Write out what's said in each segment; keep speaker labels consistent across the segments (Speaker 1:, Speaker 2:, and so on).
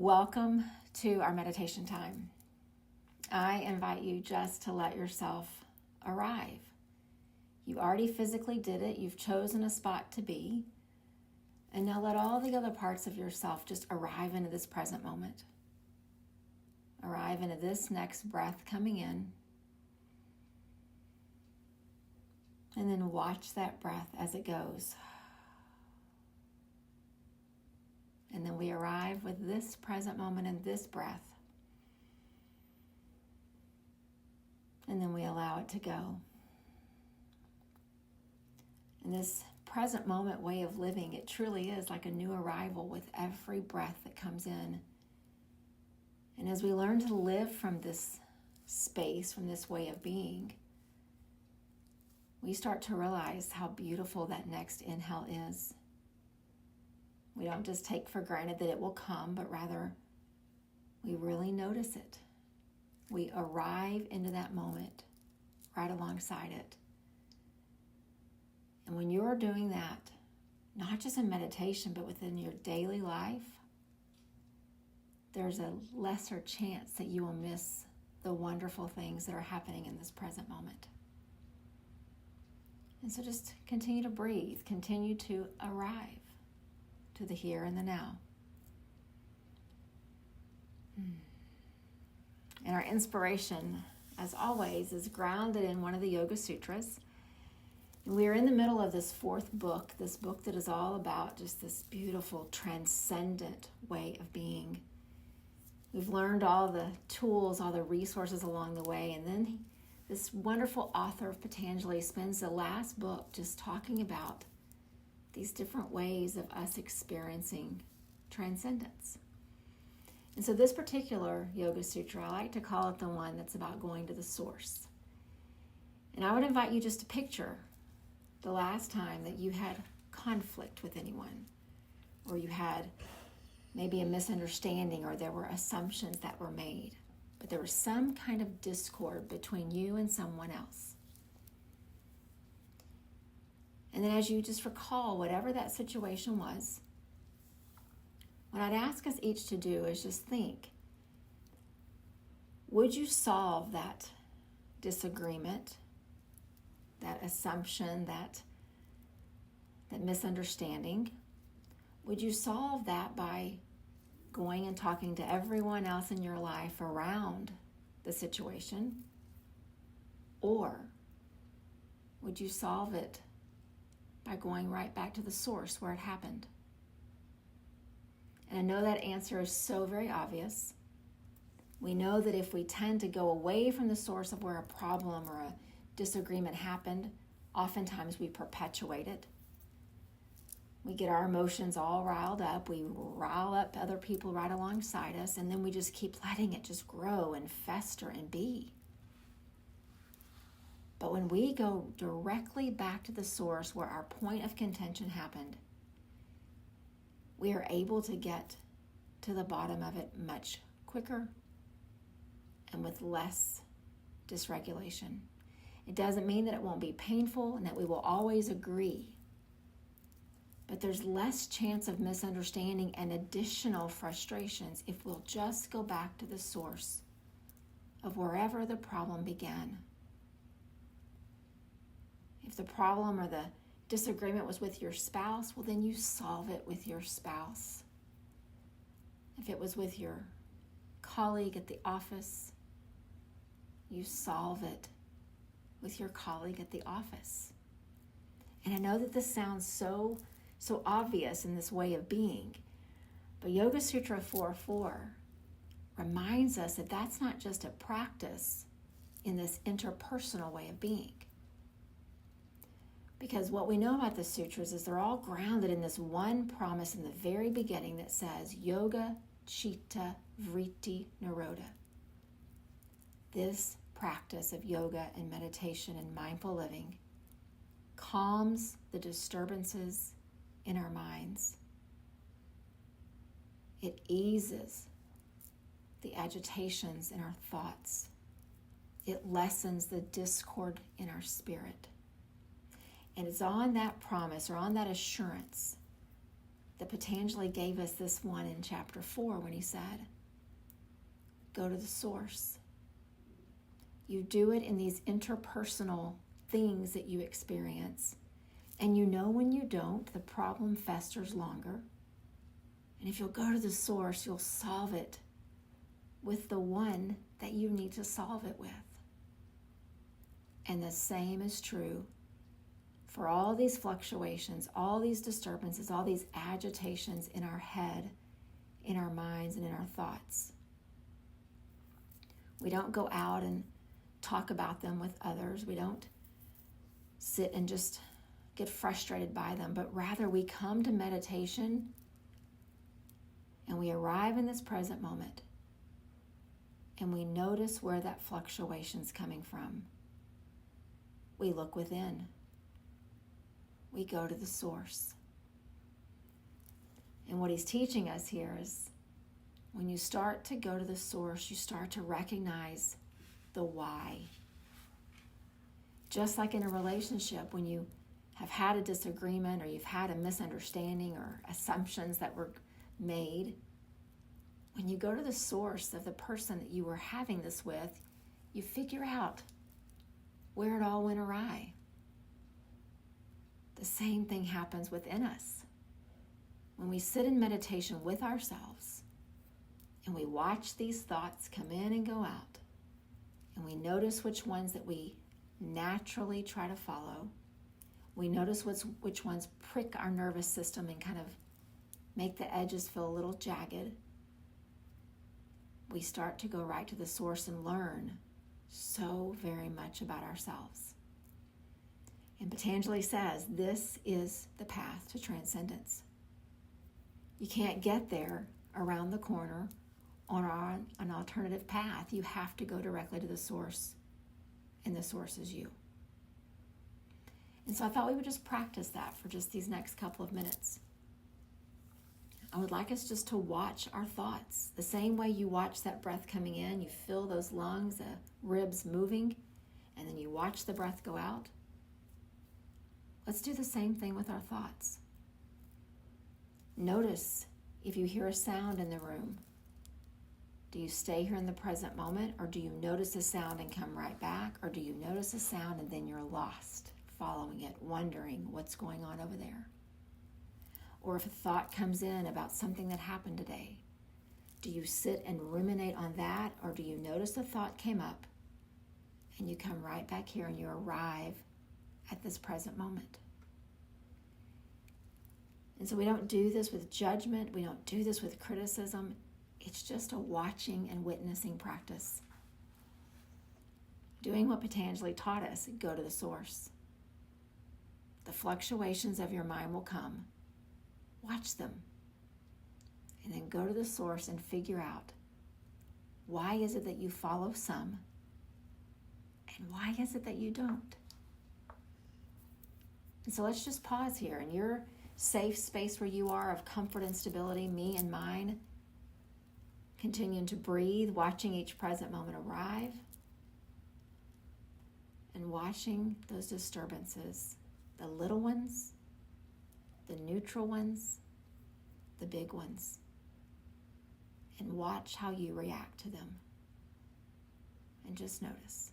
Speaker 1: Welcome to our meditation time. I invite you just to let yourself arrive. You already physically did it. You've chosen a spot to be. And now let all the other parts of yourself just arrive into this present moment. Arrive into this next breath coming in. And then watch that breath as it goes. And then we arrive with this present moment and this breath. And then we allow it to go. And this present moment way of living, it truly is like a new arrival with every breath that comes in. And as we learn to live from this space, from this way of being, we start to realize how beautiful that next inhale is. We don't just take for granted that it will come, but rather we really notice it. We arrive into that moment right alongside it. And when you're doing that, not just in meditation, but within your daily life, there's a lesser chance that you will miss the wonderful things that are happening in this present moment. And so just continue to breathe, continue to arrive to the here and the now. And our inspiration, as always, is grounded in one of the Yoga Sutras. And we are in the middle of this fourth book, this book that is all about just this beautiful, transcendent way of being. We've learned all the tools, all the resources along the way, and then this wonderful author of Patanjali spends the last book just talking about these different ways of us experiencing transcendence. And so this particular Yoga Sutra, I like to call it the one that's about going to the source. And I would invite you just to picture the last time that you had conflict with anyone, or you had maybe a misunderstanding, or there were assumptions that were made, but there was some kind of discord between you and someone else. And then as you just recall whatever that situation was, what I'd ask us each to do is just think, would you solve that disagreement, that assumption, that misunderstanding? Would you solve that by going and talking to everyone else in your life around the situation? Or would you solve it by going right back to the source where it happened? And I know that answer is so very obvious. We know that if we tend to go away from the source of where a problem or a disagreement happened, oftentimes we perpetuate it. We get our emotions all riled up. We rile up other people right alongside us, and then we just keep letting it just grow and fester and be. But when we go directly back to the source where our point of contention happened, we are able to get to the bottom of it much quicker and with less dysregulation. It doesn't mean that it won't be painful and that we will always agree, but there's less chance of misunderstanding and additional frustrations if we'll just go back to the source of wherever the problem began. If the problem or the disagreement was with your spouse, well, then you solve it with your spouse. If it was with your colleague at the office, you solve it with your colleague at the office. And I know that this sounds so obvious in this way of being, but Yoga Sutra 4.4 reminds us that that's not just a practice in this interpersonal way of being. Because what we know about the sutras is they're all grounded in this one promise in the very beginning that says, Yoga Chitta Vritti Nirodha. This practice of yoga and meditation and mindful living calms the disturbances in our minds. It eases the agitations in our thoughts. It lessens the discord in our spirit. And it's on that promise or on that assurance that Patanjali gave us this one in chapter 4 when he said, go to the source. You do it in these interpersonal things that you experience. And you know when you don't, the problem festers longer. And if you'll go to the source, you'll solve it with the one that you need to solve it with. And the same is true for all these fluctuations, all these disturbances, all these agitations in our head, in our minds, and in our thoughts. We don't go out and talk about them with others. We don't sit and just get frustrated by them, but rather we come to meditation and we arrive in this present moment and we notice where that fluctuation's coming from. We look within. We go to the source. And what he's teaching us here is when you start to go to the source, you start to recognize the why. Just like in a relationship, when you have had a disagreement or you've had a misunderstanding or assumptions that were made, when you go to the source of the person that you were having this with, you figure out where it all went awry. The same thing happens within us. When we sit in meditation with ourselves and we watch these thoughts come in and go out, and we notice which ones that we naturally try to follow, we notice which ones prick our nervous system and kind of make the edges feel a little jagged, we start to go right to the source and learn so very much about ourselves. And Patanjali says this is the path to transcendence. You can't get there around the corner on an alternative path. You have to go directly to the source, and the source is you. And so I thought we would just practice that for just these next couple of minutes. I would like us just to watch our thoughts. The same way you watch that breath coming in, you feel those lungs, the ribs moving, and then you watch the breath go out. Let's do the same thing with our thoughts. Notice if you hear a sound in the room. Do you stay here in the present moment, or do you notice a sound and come right back, or do you notice a sound and then you're lost, following it, wondering what's going on over there? Or if a thought comes in about something that happened today, do you sit and ruminate on that, or do you notice the thought came up and you come right back here and you arrive at this present moment? And so we don't do this with judgment, we don't do this with criticism. It's just a watching and witnessing practice. Doing what Patanjali taught us, go to the source. The fluctuations of your mind will come. Watch them. And then go to the source and figure out, why is it that you follow some? And why is it that you don't? And so let's just pause here in your safe space where you are of comfort and stability, me and mine. Continuing to breathe, watching each present moment arrive, and watching those disturbances, the little ones, the neutral ones, the big ones, and watch how you react to them. And just notice.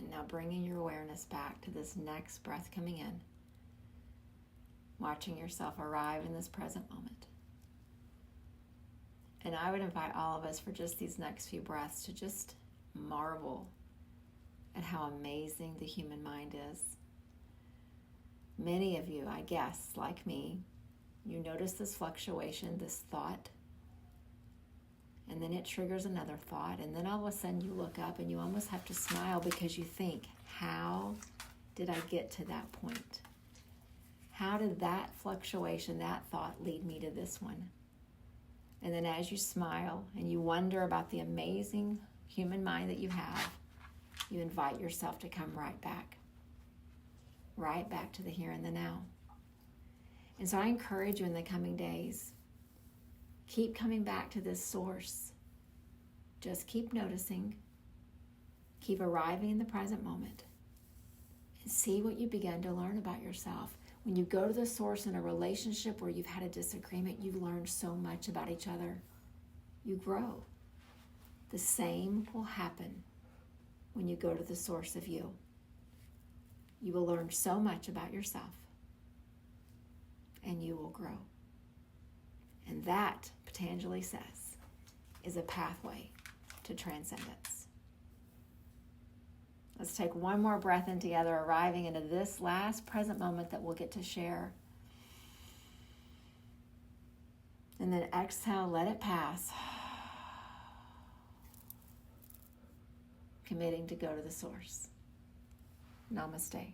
Speaker 1: And now bringing your awareness back to this next breath coming in, watching yourself arrive in this present moment. And I would invite all of us for just these next few breaths to just marvel at how amazing the human mind is. Many of you, I guess, like me, you notice this fluctuation, this thought, and then it triggers another thought, and then all of a sudden you look up and you almost have to smile because you think, how did I get to that point? How did that fluctuation, that thought lead me to this one? And then as you smile and you wonder about the amazing human mind that you have, you invite yourself to come right back to the here and the now. And so I encourage you in the coming days, keep coming back to this source. Just keep noticing, keep arriving in the present moment, and see what you begin to learn about yourself. When you go to the source in a relationship where you've had a disagreement, you've learned so much about each other. You grow. The same will happen when you go to the source of you. You will learn so much about yourself, and you will grow. And that, Patanjali says, is a pathway to transcendence. Let's take one more breath in together, arriving into this last present moment that we'll get to share. And then exhale, let it pass. Committing to go to the source. Namaste.